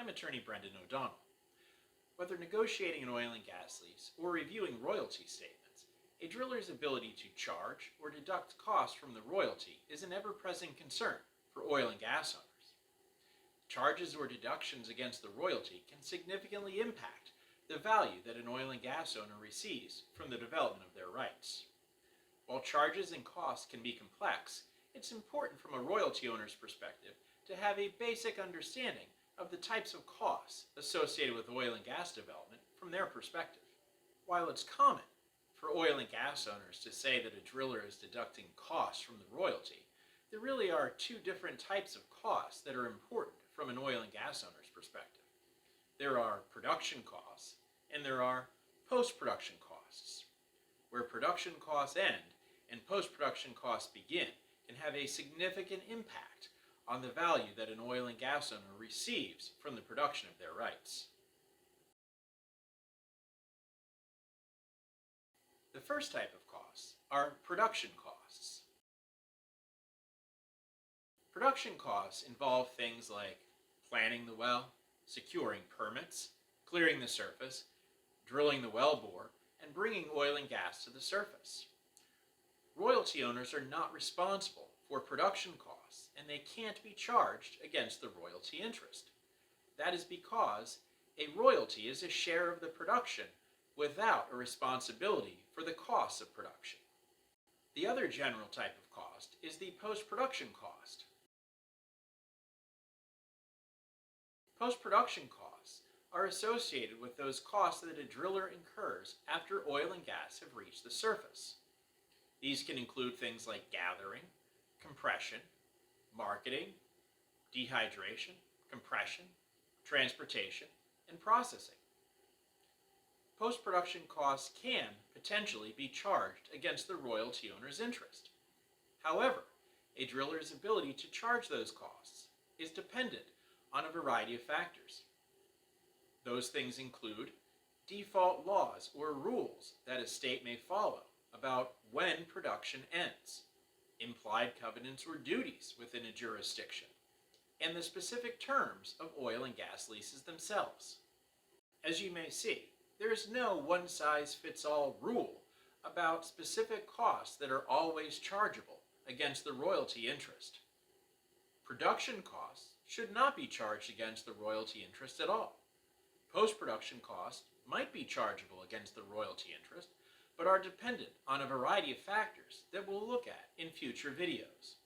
I'm attorney Brendan O'Donnell. Whether negotiating an oil and gas lease or reviewing royalty statements, a driller's ability to charge or deduct costs from the royalty is an ever-present concern for oil and gas owners. Charges or deductions against the royalty can significantly impact the value that an oil and gas owner receives from the development of their rights. While charges and costs can be complex, it's important from a royalty owner's perspective to have a basic understanding of the types of costs associated with oil and gas development from their perspective. While it's common for oil and gas owners to say that a driller is deducting costs from the royalty, there really are two different types of costs that are important from an oil and gas owner's perspective. There are production costs and there are post-production costs. Where production costs end and post-production costs begin can have a significant impact on the value that an oil and gas owner receives from the production of their rights. The first type of costs are production costs. Production costs involve things like planning the well, securing permits, clearing the surface, drilling the wellbore, and bringing oil and gas to the surface. Royalty owners are not responsible for production costs, and they can't be charged against the royalty interest. That is because a royalty is a share of the production without a responsibility for the costs of production. The other general type of cost is the post-production cost. Post-production costs are associated with those costs that a driller incurs after oil and gas have reached the surface. These can include things like gathering, compression, marketing, dehydration, compression, transportation, and processing. Post-production costs can potentially be charged against the royalty owner's interest. However, a driller's ability to charge those costs is dependent on a variety of factors. Those things include default laws or rules that a state may follow about when production ends, implied covenants or duties within a jurisdiction, and the specific terms of oil and gas leases themselves. As you may see, there is no one-size-fits-all rule about specific costs that are always chargeable against the royalty interest. Production costs should not be charged against the royalty interest at all. Post-production costs might be chargeable against the royalty interest, but are dependent on a variety of factors that we'll look at in future videos.